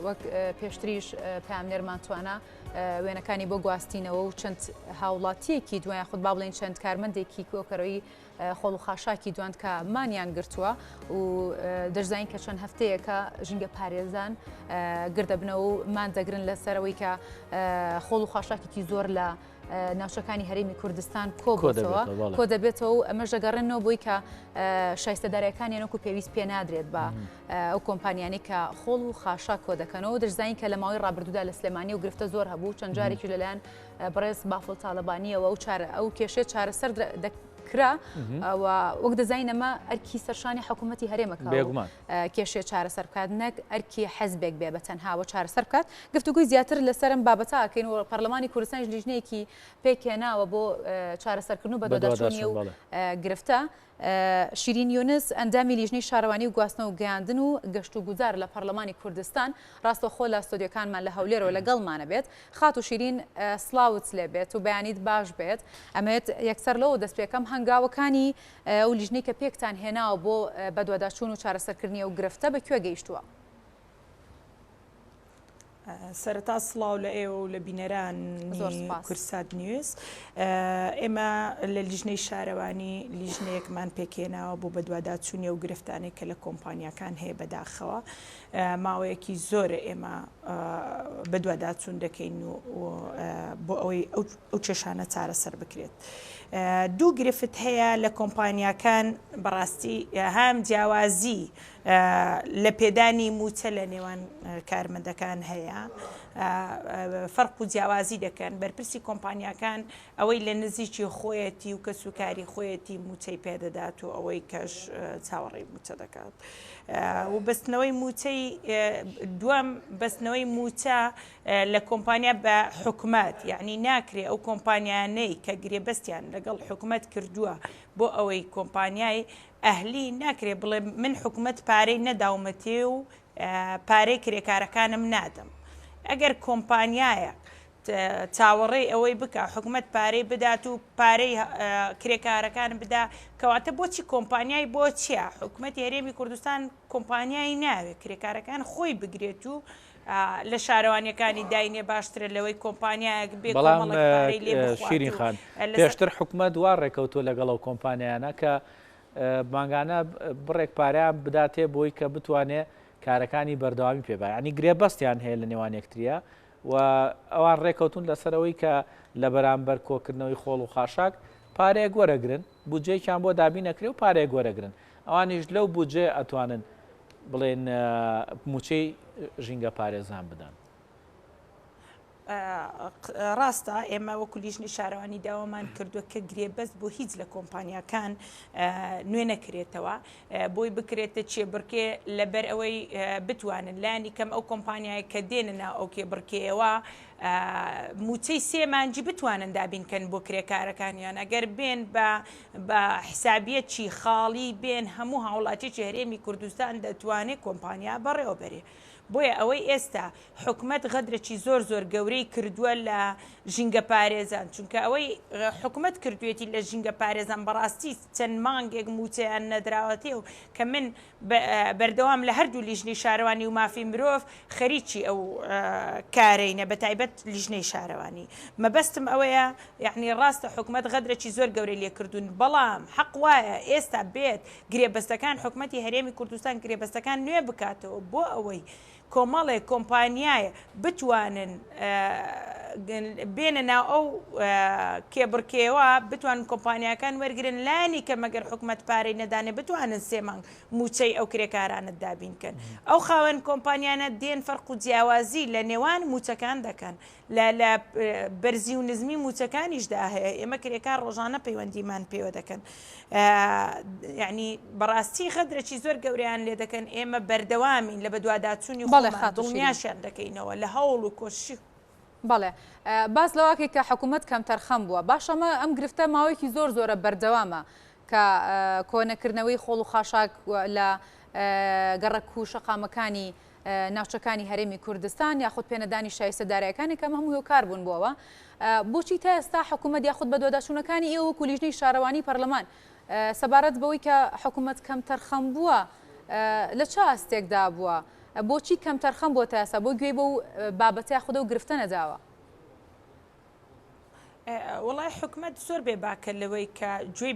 وەک پێشتریش پامنێرمان توانە وێنەکانی بۆ گواستینەوە و چەند هاوڵاتیەکی دوایان خود با بڵێن چەند کارمەندێکی کۆکەرەوەی خۆڵ و خاشاکی دوان کە مانیان گرتووە و دەشزین کە چەند هەفتەیەکە ژینگە پارێزان گردەبنەوە و مان دەگرن لەسەرەوەی کە خۆڵ و خاشاکێکی زۆر لە ناوچەکانی هەرێمی کوردستان کۆ دەبێتەوە و ئەمە ژەگەڕێنەوە بۆی کە شایستەدارەکانی نەکو پێویست پێ نادرێت بە ئەو کۆمپانیانی کە خۆڵ و خاشا کۆ دەکەنەوە دەشزین کە لە ماوەی ڕابردوودا لە سلێمانی و گرفتە زۆر هەبوو چەند جارێکی لەلایەن بەڕێز بافڵ تاالبانیەوە ئەو کێشێت چارەسەر کرا وەک دەزین ئەمە ئەرکی سەرشانی حکوومەتی هەرێمەکە کێشێ چارەسەر بکات نەک ئەرکی حەزبێک بێ بە تەنهاوە چارەسەر بکات گفتوگوی زیاتر لەسەرم بابەتاکەین و پەرلەمانی کوردستانی لیژنەیەکی پێکێناوە بۆ چارەسەرکردن و بە دۆداچوونی و گرفتە شیرین یونس ئەندامی لیژنەی شارەوانی و گواستنەوە و گەیاندن و گەشت و گوزار لە پەرلەمانی کوردستان ڕاستەخۆ لە ستۆدیۆکانمان لە هەولێرەوە لەگەڵمانە بێت خات و شیرین سڵاوت لێ بێت و بەیانیت باش بێت ئەمێت یەکسەر لەوە دەست پێکەم هەنگاوەکانی ئەو لیژنەی کە پێکتان هێناوە بۆ بەدواداچوون و چارەسەرکردنی و گرفتە بەکوێ گەیشتووە؟ سەرەتا سڵاو لە ئێوە و لە بینەرانی کورسات نیوز ئێمە لە لیژنەی شارەوانی لیژنەیەکمان پێکێناوە بۆ بەدواداچوونی و گرفتانێک کە لە کۆمپانیەکان هەیە بەداخەوە ماوەیەکی زۆرە ئێمە بەدواداچوون دەکەین و بۆ ئەوەی ئەو چێشانە چارەسەر بکرێت. دوو گرفت هەیە لە کۆمپانیەکان بەڕاستی هەم جیاوازی لە پێدانی موچە لە نێوان کارمەندەکان هەیە فەرق و جیاوازی دەکەن بەرپرسی کۆمپانیەکان ئەوەی لە نزیکی خۆیەتی و کەسوکاری خۆیەتی موچەی پێدەدات و ئەوەی کەش چاوەڕێی موچە دەکات و بەستنەوەی موچەی دووەم بەستنەوەی موچە لە کۆمپانیا بە حکومەت یعنی ناکرێ ئەو کۆمپانیانەی کە گرێبەستیان لەگەڵ حکومەت کردووە بۆ ئەوەی کۆمپانیای ئەهلی ناکرێ بڵێ من حکومەت پارەی نەداومەتێ و پارەی کرێکارەکانم نادەم ئەگەر کۆمپانیایە چاوەڕێی ئەوەی بکە حکومەت پارەی بدات و پارەی کرێکارەکان بدا کەواتە بۆچی کۆمپانیای بۆ چییە؟ حکومەتی هەرێمی کوردستان کۆمپانیای ناوێت کرێکارەکان خۆی بگرێت و لە شارەوانیەکانی داینێ باشترە لەوەی کۆمپانیایەک بێ شیرین خان پێشتر حکومەت وا ڕێکەوتۆ لەگەڵ ئەو کۆمپانیانە کە ماگانە بڕێک پارەیان بداتێ بۆی کە بتوانێت کارەکانی بەردەوامی پێبای ینی گرێبەستیان هەیە لە نێوان یەکتریە و ئەوان ڕێکەوتون لەسەرەوەی کە لە بەرامبەر کۆکردنەوەی خۆڵ و خاشاک پارەیە گۆرەگرن بودجەیەکیان بۆ دابی نەکرێ و پارەیە گۆرەگرن ئەوانیش لەو بودجێ ئەتوانن بڵێن موچەی ژینگە پارێزان بدەن. ڕاستە ئێمە وەکو لیژنی شارەوانی داوامان کردووە کە گرێبەست بۆ هیچ لە کۆمپانیەکان نوێ نەکرێتەوە بۆی بکرێتە چێبڕکێ لەبەر ئەوەی بتوانن لانی کەم ئەو کۆمپانیای کە دێنە ئەو کێبڕکێەوە موچەی سێمانجی بتوانن دابینکەن بۆ کرێکارەکانیان ئەگەر بێن بە حسابیەکی خاڵی بێن هەموو هاوڵاتیی هەرێمی کوردستان دەتوانێت کۆمپانیا بەڕێوە بەرێ بۆیە ئەوەی ئێستا حکومەت غەدرێکی زۆر گەورەی کردووە لە ژینگە پارێزان چونکە ئەوەی حکومەت کردوێتی لە ژینگە پارێزان بەڕاستی چەند مانگێک موچەیان نەدراوەتێ و کە من بەردەوام لە هەردوو لیژنەی شارەوانی و مافی مرۆڤ خەریکی ئەو کارەینە بە تایبەت لیژنەی شارەوانی مەبەستم ئەوەیە یعنی ڕاستە حکومەت غەدرێکی زۆر گەورەی لێکردوون بەڵام حەق وایە ئێستا بێت گرێبەستەکان حکومەتی هەرێمی کوردستان گرێبەستەکان نوێ بکاتەوە بۆ ئەوەی کۆمەڵێک کۆمپانیایە بتوانن بێنە ناو ئەو کێبڕکێوە بتوانن کۆمپانیەکان وەرگرن لانی کە مەگەر حکومەت پارەی نەدانێ بتوانن سێمانگ موچەی ئەو کرێکارانت دابینکەن ئەو خاوەن کۆمپانیانە دێن فەرق و جیاوازی لە نێوان موچەکان دەکەن لە بەرزی و نزمی موچەکانیشدا هەیە ئێمە کرێکار ڕۆژانە پەیوەندیمان پێوە دەکەن یعنی بەڕاستی غەدرێکی زۆر گەورەیان لێ دەکەن ئێمە بەردەوامین لە بەدواداچوونی دڵنیاشیان دەکەینەوە لە هەوڵ و کۆشی بەڵێ باس لەواکەی کە حکوومەت کەم تەرخەم بووە باشەمە ئەم گرفتە ماوەیەکی زۆرە بەردەوامە کە کۆنەکردنەوەی خۆڵ و خاشاک لە گەڕک و شەقامەکانی ناوچەکانی هەرێمی کوردستان یاخود پێنەدانی شایستەدارەکانی کەم هەموو هۆکار بوون بووەوە بۆچی تا ئێستا حکوومەت یاخود بە دۆداچوونەکانی ئێوە وەکو لیژنەی شارەوانی پەرلەمان سەبارەت بەوەی کە حکوومەت کەم تەرخەم بووە لە چ ئاستێکدا بووە بۆچی کەم تەرخەم بۆ تاسا بۆ گوێی بۆ بابەتە خودە و گرفتە نەداوە؟ وڵای حکومت زۆر بێ باکە لەوەی کە گوێی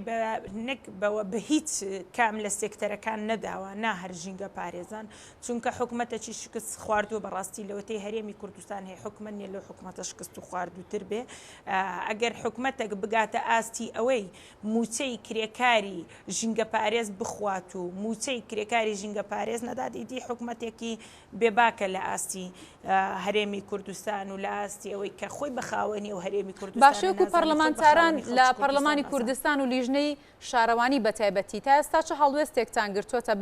نەک بەوە بە هیچ کام لە سێکتەرەکان نەداوە ناهەر ژینگە پارێزان چونکە حکومەتەکی شکست خواردووە بەڕاستی لەوەتەی هەرێمی کوردستان هەیە حکومت نیە لەو حکومەتە شکست و خواردووتر بێ ئەگەر حکومەتێک بگاتە ئاستی ئەوەی موچەی کرێکاری ژینگە پارێز بخوات و موچەی کرێکاری ژینگە پارێز نەدات ئیدی حکومەتێکی بێباکە لە ئاستی هەرێمی کوردستان و لە ئاستی ئەوەی کە خۆی بەخاوەنی و هەرێمی کوردستان باشەکو پەرلەمانتاران لە پەرلەمانی کوردستان و لیژنەی شارەوانی بەتایبەتی تا ئێستا چه هەڵوێستێکتان گرتووەتە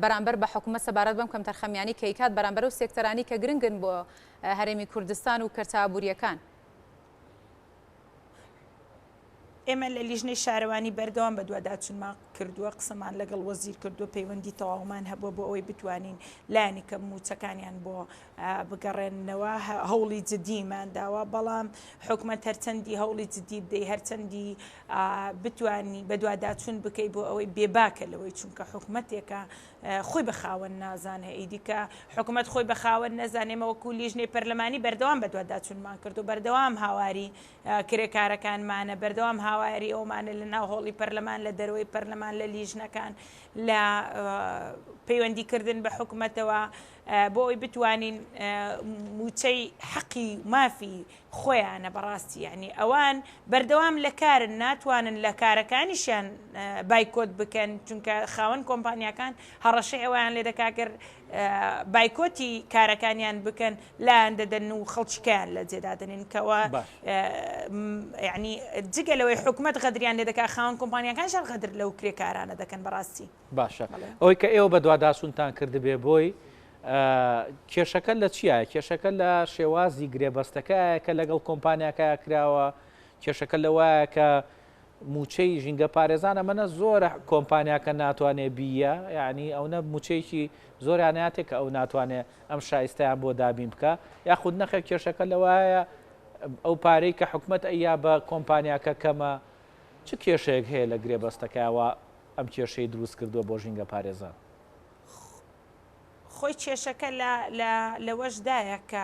بەرامبەر بە حکومەت سەبارەت بەم کەم تەرخەمیانی کە ئیکات بەرامبەر و سێکتەرانی کە گرنگن بۆ هەرێمی کوردستان و کەرتابووریەکان؟ ئێمە لە لیژنەی شارەوانی بەردەوام بە دوواداچونمان کردووە قسەمان لەگەڵ وەزیر کردو پەیوەندی تەواومان هەبووە بۆ ئەوەی بتوانین لایەنی کە موچەکانیان بۆ بگەڕێنەوە هەوڵی جدیمان داوە بەڵام حکومەت هەرچەندی هەوڵی جدی بدەی هەرچەندی بتوانی بە دوواداچون بکەی بۆ ئەوەی بێباکە لەوەی چونکە حکومەتێکە خۆی بەخاوەن نازانێ ئیدیکە حکومەت خۆی بەخاوەن نەزانێمە وەکو لیژنەی پەرلەمانی بەردەوام بە دوواداچونمان کرد و بەردەوام هاواری کرێکارەکانمانە بەردەوام هاواری ئەومانە لە ناو هۆڵی پەرلەمان لە دەروەی پەرلەمان لە لیژنەکان لە پەیوەندیکردن بە حکومەتەوە بۆ ئەوی بتوانین موچەی حەقی مافی خۆیانە بەڕاستی یعنی ئەوان بەردەوام لە کارن ناتوانن لە کارەکانیشیان بایکۆت بکەن چونکە خاوەن کۆمپانیەکان هەڕەشەی ئەویان لێ دەکاگەر بایکۆتی کارەکانیان بکەن لایەن دەدەن و خەڵکییان لە جێدادنین کەەوە یعنی جگە لەوەی حکومت غەدریان لێ دەکات خاوەن کۆمپانیەکانشان غەدر لەو کرێکارانە دەکەن بەڕاستی. باشە ئەوەی کە ئێوە بە دوواداسوونتان کردبێ بۆی کێشەکە لە چیە؟ کێشەکە لە شێوازی گرێبەستەکەیە کە لەگەڵ کۆمپانیاکە کراوە، کێشەکە لەوایە کە موچەی ژینگە پارێزان ئەمەنە زۆر کۆمپانیاکە ناتوانێ بیە، یعنی ئەوە موچەیەکی زۆریاناتێک کە ئەو ناتوانێت ئەم شایستیان بۆ دابین بکە، یاخود نەخێ کێشەکە لەوایە ئەو پارەی کە حکومت ئەیا بە کۆمپانیاکە کەمە چ کێشەیەک هەیە لە گرێبەستەکەیەوە ئەم کێشەی دروست کردووە بۆ ژینگە پارێزان؟ خۆی کێشەکە لەوەشدایە کە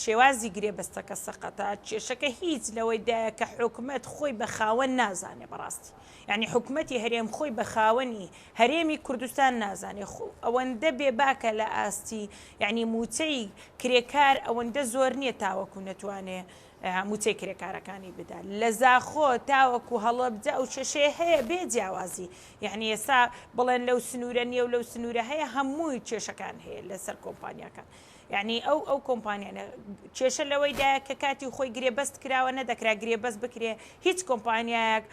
شێوازی گرێبەستەکە سەقەتە کێشەکە هیچ لەوەیدایە کە حکومت خۆی بە خاوەن نازانێ بەڕاستی یعنی حکومەتی هەرێم خۆی بە خاوەنی هەرێمی کوردستان نازانێ ئەوەندە بێباکە لە ئاستی یعنی موچەی کرێکار ئەوەندە زۆر نییە تاوەکو نەتوانێ موچەی کرێکارەکانی بدا لە زاخۆ تاوەکو هەڵەبجە ئەو کێشەیە هەیە بێ جیاوازی یعنی ئێستا بڵێن لەو سنوورە نییە و لەو سنوورە هەیە هەمووی کێشەکان هەیە لەسەر کۆمپانیەکان یعنی ئەو کۆمپانیانە کێشە لەوەیدایە کە کاتی خۆی گرێبەست کراوە نەدەکرا گرێبەست بکرێ هیچ کۆمپانیایەک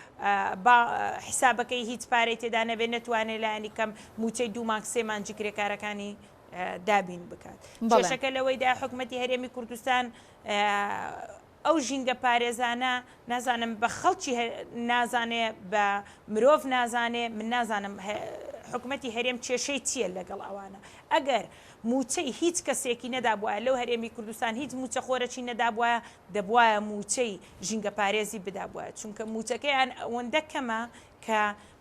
حسابەکەی هیچ پارەی تێدا نەبێ نەتوانێت لایەنی کەم موچەی 2 مانگ 3 مانجی کرێکارەکانی دابین بکات کێشەکە لەوەیدا حکومەتی هەرێمی کوردستان ئەو ژینگە پارێزانە نازانم بە خەڵکی نازانێ بە مرۆڤ نازانێ من نازانم حکومەتی هەرێم کێشەی چییە لەگەڵ ئەوانە ئەگەر موچەی هیچ کەسێکی نەدابواە لەو هەرێمی کوردستان هیچ موچە خۆرەی نەدابواە دەبواە موچەی ژینگە پارێزی بدابواە چونکە موچەکەیان ئەوەندە کەمە کە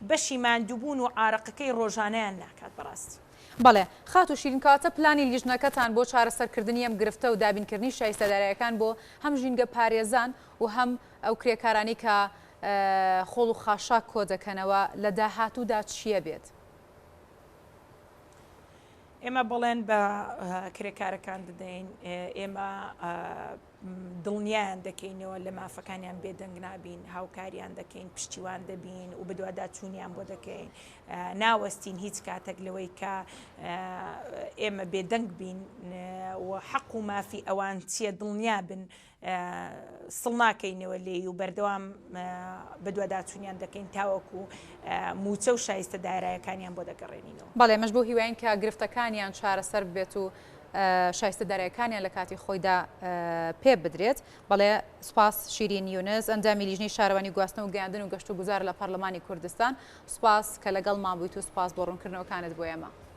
بەشی ماندووبوون و ئارەقەکەی ڕۆژانەیان ناکات بەڕاستی. بەڵێ خات و شیرینکاتە پلانی لیژنەکەتان بۆ چارەسەرکردنی ئەم گرفتە و دابینکردنی شایستەدارایەکان بۆ هەم ژینگە پارێزان و هەم ئەو کرێکارانی کە خۆڵ و خاشاک کۆ دەکەنەوە لە داهاتوودا چییە بێت؟ ئێمە بڵێن بە کرێکارەکان دەدەین ئێمە دڵنیایان دەکەینەوە لە مافەکانیان بێدەنگ نابین هاوکاریان دەکەین پشتیوان دەبین و بەدواداچوونیان بۆ دەکەین ناوەستین هیچ کاتێک لەوەی کە ئێمە بێدەنگ بین و حەق و مافی ئەوان چییە دڵنیا بن سڵ ناکەینەوە لێی و بەردەوام بەدواداچوونیان دەکەین تاوەکو موچە و شایستە دارایەکانیان بۆ دەگەڕێنینەوە. بەڵێ مەش بۆ هیواین کە گرفتەکانیان چارەسەر بێت و شایستە دارایەکانیان لە کاتی خۆیدا پێ بدرێت. بەڵێ سوپاس شیرین یونس ئەندامی لیژنەی شارەوانی گواستنەوە و گەیاندن و گەشت و گوزار لە پەرلەمانی کوردستان سوپاس کە لەگەڵ مابوویت و سوپاس بۆ ڕوونکردنەوەکانت بۆ ئێمە.